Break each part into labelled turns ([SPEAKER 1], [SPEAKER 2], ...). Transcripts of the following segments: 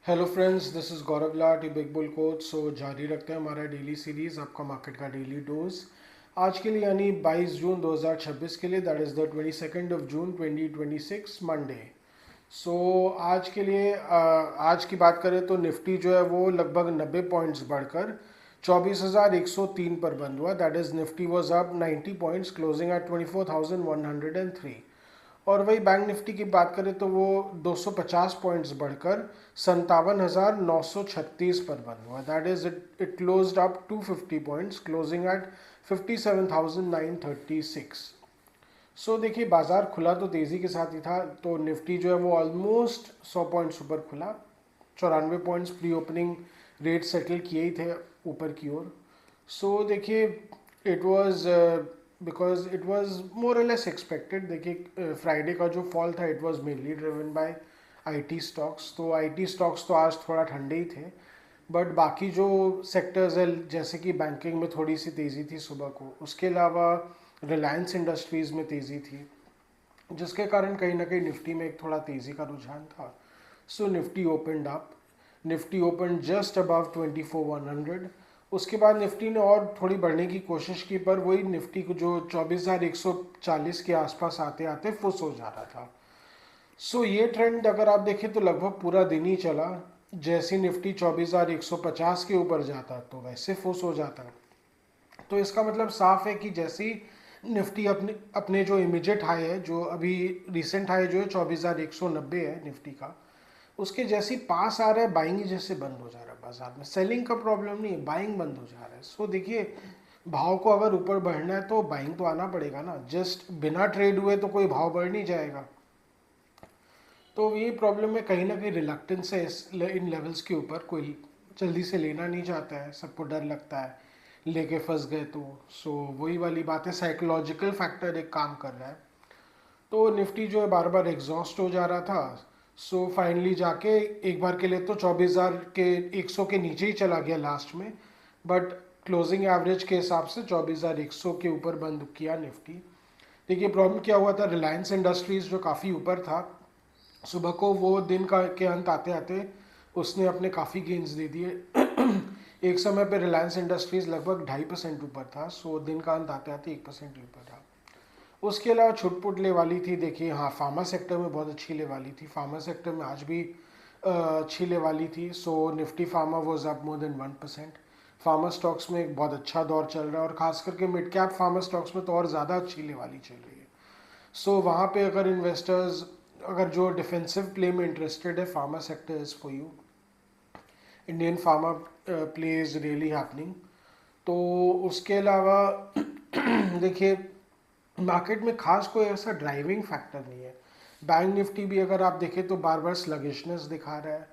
[SPEAKER 1] Hello friends, this is Gaurav Lat, big bull coach. So जारी रखते हैं हमारा डेली सीरीज़, आपका मार्केट का डेली डोज आज के लिए, यानी 22 जून 2026 के लिए, that is the 22nd of June 2026 Monday. So आज के लिए आज की बात करें तो निफ्टी जो है वो लगभग 90 पॉइंट्स बढ़कर 24,103 पर बंद हुआ। That is Nifty was up 90 points, closing at 24,103। और वही बैंक निफ्टी की बात करें तो वो 250 पॉइंट्स बढ़कर 57,936 पर बंद हुआ। That is it closed up 250 points, closing at 57,936। So देखिए, बाजार खुला तो तेज़ी के साथ ही था। तो निफ्टी जो है वो ऑलमोस्ट 100 पॉइंट्स ऊपर खुला। 94 points pre opening rate settle किए ही थे ऊपर की ओर। सो देखिए, it was because it was more और लेस एक्सपेक्टेड। देखिए, फ्राइडे का जो फॉल था it was mainly driven by IT stocks. तो आईटी स्टॉक्स तो आज थोड़ा ठंडे ही थे, बट बाकी जो सेक्टर्स है जैसे कि बैंकिंग में थोड़ी सी तेज़ी थी सुबह को, उसके अलावा रिलायंस इंडस्ट्रीज़ में तेज़ी थी, जिसके कारण कहीं ना कहीं निफ्टी में एक थोड़ा तेज़ी का रुझान था। So Nifty opened up, Nifty open just above 24,100। उसके बाद निफ्टी ने और थोड़ी बढ़ने की कोशिश की, पर वही निफ्टी को जो 24,140 के आसपास आते आते फुस हो जा रहा था। सो ये ट्रेंड अगर आप देखें तो लगभग पूरा दिन ही चला। जैसे निफ्टी 24,150 के ऊपर जाता तो वैसे फुस हो जाता। तो इसका मतलब साफ है कि जैसे ही निफ्टी अपने अपने जो इमीडिएट हाई है, जो अभी रिसेंट हाई जो है 24,190 है निफ्टी का, उसके जैसे ही पास आ रहा है, बाइंग ही जैसे बंद हो जा रहा है बाजार में। सेलिंग का प्रॉब्लम नहीं है, बाइंग बंद हो जा रहा है। सो देखिए, भाव को अगर ऊपर बढ़ना है तो बाइंग तो आना पड़ेगा ना। जस्ट बिना ट्रेड हुए तो कोई भाव बढ़ नहीं जाएगा। तो ये प्रॉब्लम है, कहीं ना कहीं रिलक्टेंस है इन लेवल्स के ऊपर। कोई जल्दी से लेना नहीं चाहता है, सबको डर लगता है लेके फंस गए तो। सो वही वाली बात है, साइकोलॉजिकल फैक्टर एक काम कर रहा है। तो निफ्टी जो है बार बार एग्जॉस्ट हो जा रहा था। सो फाइनली जाके एक बार के लिए तो 24,000 के 100 के नीचे ही चला गया लास्ट में, बट क्लोजिंग एवरेज के हिसाब से 24,100 के ऊपर बंद किया निफ्टी। देखिए, प्रॉब्लम क्या हुआ था, रिलायंस इंडस्ट्रीज जो काफ़ी ऊपर था, सुबह को वो दिन का के अंत आते आते उसने अपने काफ़ी गेंस दे दिए। एक समय पे रिलायंस इंडस्ट्रीज लगभग 2.5% ऊपर था। सो दिन का अंत आते आते 1% ऊपर था। उसके अलावा छुटपुट ले वाली थी। देखिए, हाँ, फार्मा सेक्टर में बहुत अच्छी ले वाली थी। फार्मा सेक्टर में आज भी अच्छी ले वाली थी। So Nifty pharma was up more than 1%। Pharma stocks में एक बहुत अच्छा दौर चल रहा है, और खास करके मिड कैप फार्मा स्टॉक्स में तो और ज़्यादा अच्छी ले वाली चल रही है। सो वहाँ पे अगर इन्वेस्टर्स, अगर जो डिफेंसिव प्ले में इंटरेस्टेड है, pharma sector is for you. Indian pharma play is really happening. तो उसके अलावा देखिए, मार्केट में खास कोई ऐसा ड्राइविंग फैक्टर नहीं है। बैंक निफ्टी भी अगर आप देखें तो बार बार स्लगिशनेस दिखा रहा है।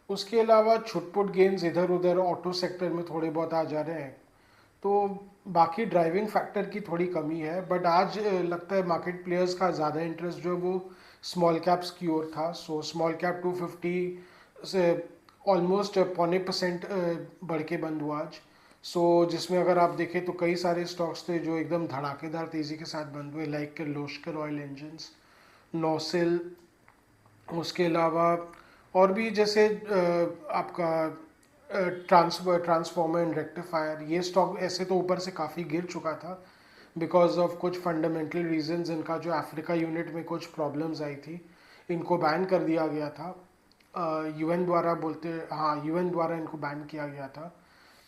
[SPEAKER 1] उसके अलावा छुटपुट गेंस इधर उधर ऑटो सेक्टर में थोड़े बहुत आ जा रहे हैं। तो बाकी ड्राइविंग फैक्टर की थोड़ी कमी है। बट आज लगता है मार्केट प्लेयर्स का ज़्यादा इंटरेस्ट जो है वो स्मॉल कैप्स की ओर था। सो स्मॉल कैप 250 से ऑलमोस्ट 0.25% बढ़ के बंद हुआ आज। सो जिसमें अगर आप देखें तो कई सारे स्टॉक्स थे जो एकदम धड़ाकेदार तेज़ी के साथ बंद हुए, लाइक किर्लोस्कर ऑयल इंजन्स, नौसिल। उसके अलावा और भी जैसे आपका ट्रांसफॉर्मर एंड रेक्टिफायर, ये स्टॉक ऐसे तो ऊपर से काफ़ी गिर चुका था बिकॉज ऑफ कुछ फंडामेंटल रीजंस। इनका जो अफ्रीका यूनिट में कुछ प्रॉब्लम्स आई थी, इनको बैन कर दिया गया था। यूएन द्वारा बोलते, हाँ, यूएन द्वारा इनको बैन किया गया था।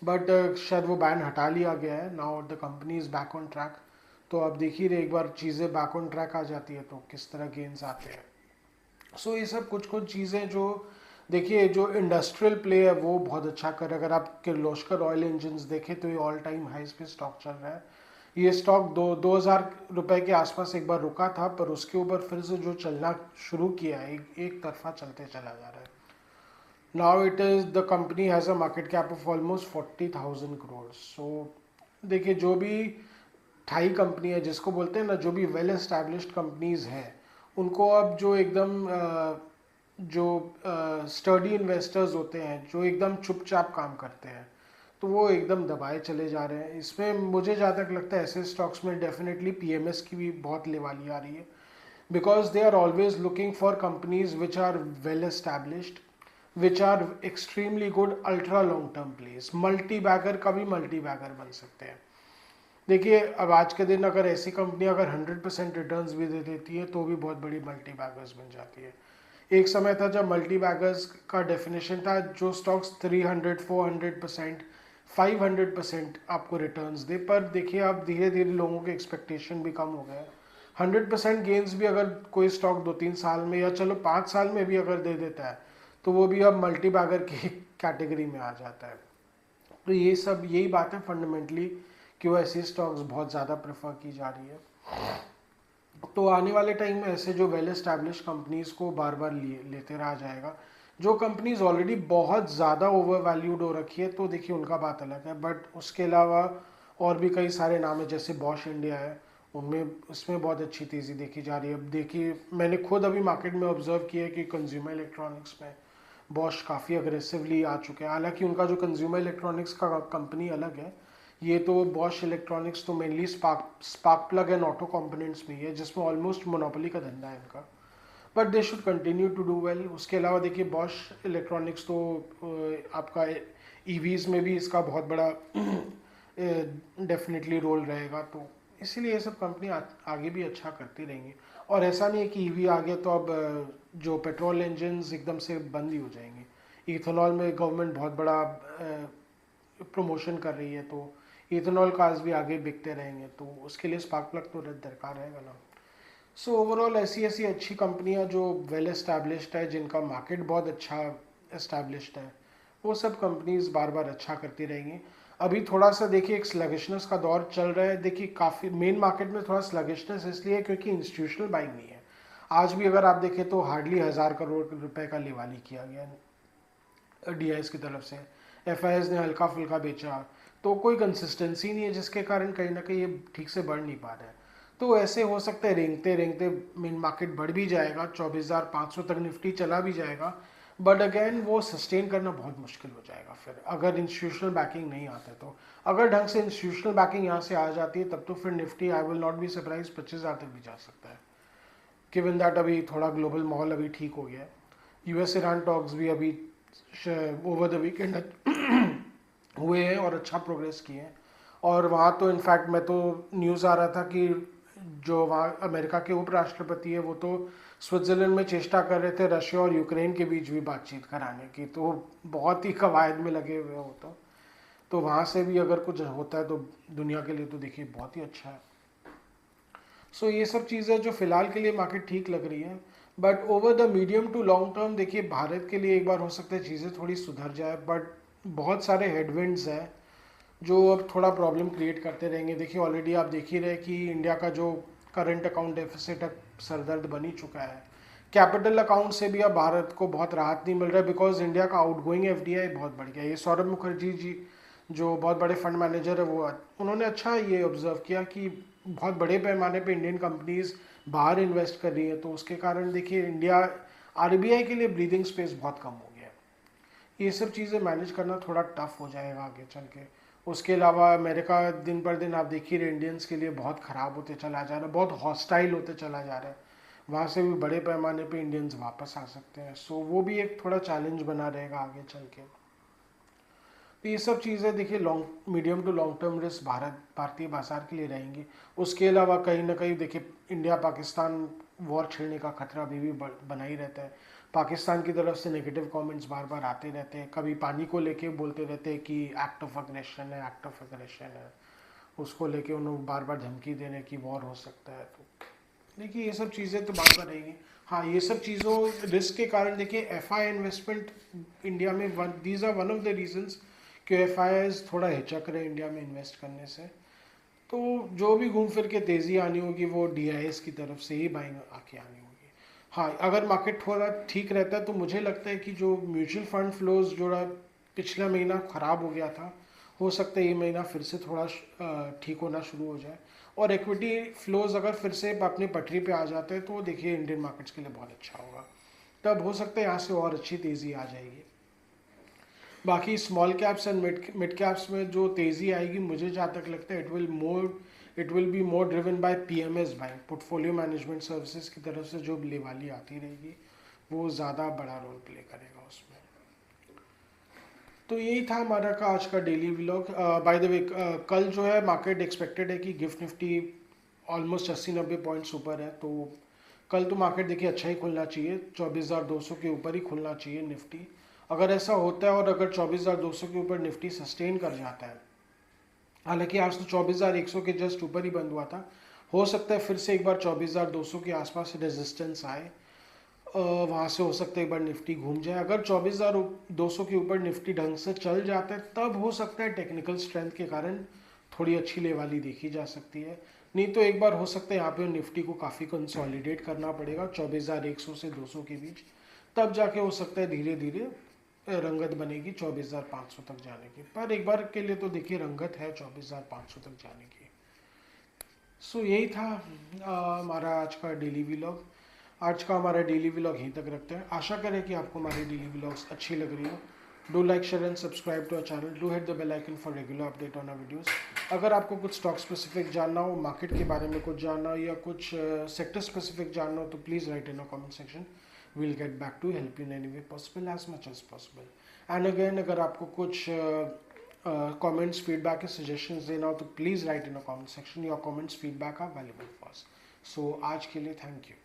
[SPEAKER 1] बट शायद वो बैन हटा लिया गया है। Now the company is back on track. तो अब देखिए रहे, एक बार चीज़ें बैक ऑन ट्रैक आ जाती है तो किस तरह गेंस आते हैं। सो ये सब कुछ कुछ चीज़ें जो, देखिए, जो इंडस्ट्रियल प्ले है वो बहुत अच्छा कर। अगर आप किर्लोस्कर ऑयल इंजन्स देखें तो ये ऑल टाइम हाइस पे स्टॉक चल रहा है। ये स्टॉक 2,000 रुपये के आसपास एक बार रुका था, पर उसके ऊपर फिर से जो चलना शुरू किया है, एक तरफा चलते चला जा रहा है। Now it is the company has a market cap of almost 40,000 crore. So देखिए, जो भी थाई कंपनी है, जिसको बोलते हैं ना, जो भी वेल एस्टैब्लिश्ड कंपनीज हैं, उनको अब जो एकदम जो स्टडी इन्वेस्टर्स होते हैं, जो एकदम चुपचाप काम करते हैं, तो वो एकदम दबाए चले जा रहे हैं। इसमें मुझे जहाँ तक लगता है ऐसे स्टॉक्स में डेफिनेटली पीएमएस की भी बहुत लेवाली आ रही है, because they are always looking for companies which are well established, which are extremely good ultra long term place. Multi bagger का भी मल्टी बैगर बन सकते हैं। देखिए अब आज के दिन अगर ऐसी कंपनी अगर 100% रिटर्न्स भी दे देती है तो भी बहुत बड़ी मल्टी बैगर्स बन जाती है। एक समय था जब मल्टी बैगर्स का डेफिनेशन था जो स्टॉक्स 300 400% 500% आपको रिटर्न्स दे, पर देखिए अब धीरे धीरे लोगों के एक्सपेक्टेशन भी कम हो गए। 100% गेंस भी अगर कोई स्टॉक 2-3 साल में या चलो 5 साल में भी अगर दे देता है तो वो भी अब मल्टी बैगर की कैटेगरी में आ जाता है। तो ये सब यही बात है फंडामेंटली कि वो ऐसी स्टॉक्स बहुत ज़्यादा प्रेफर की जा रही है। तो आने वाले टाइम में ऐसे जो वेल एस्टैब्लिश कंपनीज को बार बार लेते रहा जाएगा। जो कंपनीज ऑलरेडी बहुत ज़्यादा ओवर वैल्यूड हो रखी है तो देखिए उनका बात अलग है, बट उसके अलावा और भी कई सारे नाम है, जैसे बॉश इंडिया है, उनमें उसमें बहुत अच्छी तेज़ी देखी जा रही है। अब देखिए मैंने खुद अभी मार्केट में ऑब्जर्व किया है कि कंज्यूमर इलेक्ट्रॉनिक्स में बॉश काफ़ी अग्रेसिवली आ चुके हैं। हालांकि उनका जो कंज्यूमर इलेक्ट्रॉनिक्स का कंपनी अलग है, ये तो बॉश इलेक्ट्रॉनिक्स तो mainly spark plug and auto components में ही है, जिसमें ऑलमोस्ट मोनोपोली का धंधा है इनका, but they should continue to do well. उसके अलावा देखिए बॉश इलेक्ट्रॉनिक्स तो आपका ईवीज में भी इसका बहुत बड़ा डेफिनेटली रोल रहेगा, तो इसीलिए ये सब कंपनी आगे भी अच्छा करती रहेंगी। और ऐसा नहीं है कि ईवी आ गया तो अब जो पेट्रोल इंजन एकदम से बंद ही हो जाएंगे। इथेनॉल में गवर्नमेंट बहुत बड़ा प्रमोशन कर रही है, तो इथेनॉल कार्स भी आगे बिकते रहेंगे, तो उसके लिए स्पार्क प्लग तो दरकार रहेगा ना। सो ओवरऑल ऐसी ऐसी अच्छी कंपनियां जो वेल एस्टैब्लिश्ड है, जिनका मार्केट बहुत अच्छा एस्टैब्लिश्ड है, वो सब कंपनीज बार बार अच्छा करती रहेंगी। अभी थोड़ा सा देखिए एक स्लगिशनेस का दौर चल रहा है। देखिए काफ़ी मेन मार्केट में थोड़ा स्लगिशनेस इसलिए क्योंकि इंस्टीट्यूशनल बाइंग नहीं है। आज भी अगर आप देखें तो हार्डली 1000 करोड़ रुपए का लिवाली किया गया डीआईएस की तरफ से। एफआईएस ने हल्का फुल्का बेचा, तो कोई कंसिस्टेंसी नहीं है, जिसके कारण कहीं ना कहीं ये ठीक से बढ़ नहीं पा रहा है। तो ऐसे हो सकता है रेंगते रेंगते मेन मार्केट बढ़ भी जाएगा, 24,500 तक निफ्टी चला भी जाएगा, बट अगेन वो सस्टेन करना बहुत मुश्किल हो जाएगा फिर अगर इंस्टीट्यूशनल बैकिंग नहीं आते तो। अगर ढंग से इंस्टीट्यूशनल बैकिंग यहाँ से आ जाती है तब तो फिर Nifty I will not be surprise 25,000 तक भी जा सकता है, गिवन दैट अभी थोड़ा ग्लोबल माहौल अभी ठीक हो गया है। यूएस ईरान टॉक्स भी अभी ओवर द वीकेंड हुए हैं और अच्छा प्रोग्रेस किए हैं। और वहाँ तो इनफैक्ट मैं तो न्यूज़ आ रहा था कि जो वहाँ अमेरिका के उपराष्ट्रपति है वो तो स्विट्ज़रलैंड में चेष्टा कर रहे थे रशिया और यूक्रेन के बीच भी बातचीत कराने की, तो बहुत ही कवायद में लगे हुए हो। तो वहाँ से भी अगर कुछ होता है तो दुनिया के लिए तो देखिए बहुत ही अच्छा है। सो ये सब चीज़ें जो फिलहाल के लिए मार्केट ठीक लग रही है, but over the medium to long term देखिए भारत के लिए एक बार हो सकता है चीज़ें थोड़ी सुधर जाए, बट बहुत सारे हेडविंड्स हैं जो अब थोड़ा प्रॉब्लम क्रिएट करते रहेंगे। देखिए ऑलरेडी आप देख ही रहे कि इंडिया का जो करंट अकाउंट डेफिसिट अब सरदर्द बन ही चुका है। कैपिटल अकाउंट से भी अब भारत को बहुत राहत नहीं मिल रहा है, बिकॉज इंडिया का आउटगोइंग एफडीआई बहुत बढ़ गया है। ये सौरभ मुखर्जी जी जो बहुत बड़े फंड मैनेजर है वो उन्होंने अच्छा ये ऑब्जर्व किया कि बहुत बड़े पैमाने पे इंडियन कंपनीज बाहर इन्वेस्ट कर रही है, तो उसके कारण देखिए इंडिया आरबीआई के लिए ब्रीदिंग स्पेस बहुत कम हो गया है। ये सब चीज़ें मैनेज करना थोड़ा टफ हो जाएगा आगे चल के। उसके अलावा अमेरिका दिन पर दिन आप देखिए इंडियंस के लिए बहुत ख़राब होते चला जा रहा है, बहुत हॉस्टाइल होते चला जा रहा है। वहाँ से भी बड़े पैमाने पे इंडियंस वापस आ सकते हैं, सो वो भी एक थोड़ा चैलेंज बना रहेगा आगे चल के। तो ये सब चीज़ें देखिए long medium to long term risk भारतीय बाजार के लिए रहेंगी। उसके अलावा कहीं ना कहीं देखिए इंडिया पाकिस्तान वॉर छिड़ने का खतरा अभी भी बना ही रहता है। पाकिस्तान की तरफ से नेगेटिव कमेंट्स बार बार आते रहते हैं, कभी पानी को लेके बोलते रहते हैं कि एक्ट ऑफ अग्रेशन है, एक्ट ऑफ अग्रेशन है, उसको लेके उन लोग बार बार धमकी दे रहे हैं कि वॉर हो सकता है। तो देखिए ये सब चीज़ें तो बार बार रहेंगी। हाँ ये सब चीज़ों रिस्क के कारण देखिए एफआई इन्वेस्टमेंट इंडिया में these are one of the reasons कि एफआईज थोड़ा हिचक रहे इंडिया में इन्वेस्ट करने से। तो जो भी घूम फिर के तेज़ी आनी होगी वो डीआईएस की तरफ से ही बाइंग आके आनी होगी। हाँ अगर मार्केट थोड़ा ठीक रहता है तो मुझे लगता है कि जो म्यूचुअल फंड फ्लोज जो पिछला महीना ख़राब हो गया था, हो सकता है ये महीना फिर से थोड़ा ठीक होना शुरू हो जाए, और इक्विटी फ्लोज अगर फिर से अपनी पटरी पे आ जाते हैं तो देखिए इंडियन मार्केट्स के लिए बहुत अच्छा होगा। तब हो सकता है यहाँ से और अच्छी तेज़ी आ जाएगी। बाकी small caps and mid caps में जो तेज़ी आएगी मुझे जहाँ तक लगता है it will be more driven by PMS buying, portfolio management services की तरफ से जो लेवाली आती रहेगी वो ज़्यादा बड़ा रोल प्ले करेगा उसमें। तो यही था हमारा का आज का daily vlog. By the way, कल जो है मार्केट एक्सपेक्टेड है कि गिफ्ट निफ्टी ऑलमोस्ट 80-90 पॉइंट्स ऊपर है, तो कल तो मार्केट देखिए अच्छा ही खुलना चाहिए, 24,200 के ऊपर ही खुलना चाहिए निफ्टी। अगर ऐसा होता है और अगर 24,200 के ऊपर निफ्टी सस्टेन कर जाता है, हालांकि आज तो 24,100 के जस्ट ऊपर ही बंद हुआ था, हो सकता है फिर से एक बार 24,200 के आसपास रेजिस्टेंस आए, वहाँ से हो सकता है एक बार निफ्टी घूम जाए। अगर 24,200 के ऊपर निफ्टी ढंग से चल जाता है तब हो सकता है टेक्निकल स्ट्रेंथ के कारण थोड़ी अच्छी लेवल देखी जा सकती है, नहीं तो एक बार हो सकता है यहाँ पे निफ्टी को काफ़ी कंसोलिडेट करना पड़ेगा 24,100 से 200 के बीच, तब जाके हो सकता है धीरे धीरे रंगत बनेगी 24,500 तक जाने की। पर एक बार के लिए तो देखिए रंगत है 24,500 तक जाने की। सो यही था हमारा आज का डेली व्लॉग। आज का हमारा डेली व्लॉग यहीं तक रखते हैं। आशा करें कि आपको हमारी डेली व्लॉग्स अच्छी लग रही हो। Do like, share and subscribe to our channel. Do hit the bell icon for regular update on our videos. अगर आपको कुछ स्टॉक स्पेसिफिक जानना हो, मार्केट के बारे में कुछ जानना हो या कुछ सेक्टर स्पेसिफिक जानना हो तो please write in a comment section. We'll get back to help you in any way possible as much as possible. And again, अगर आपको कुछ कमेंट्स, फीडबैक या सजेशंस देना हो तो please write in a comment section. Your comments, feedback are valuable for us. So आज के लिए थैंक यू।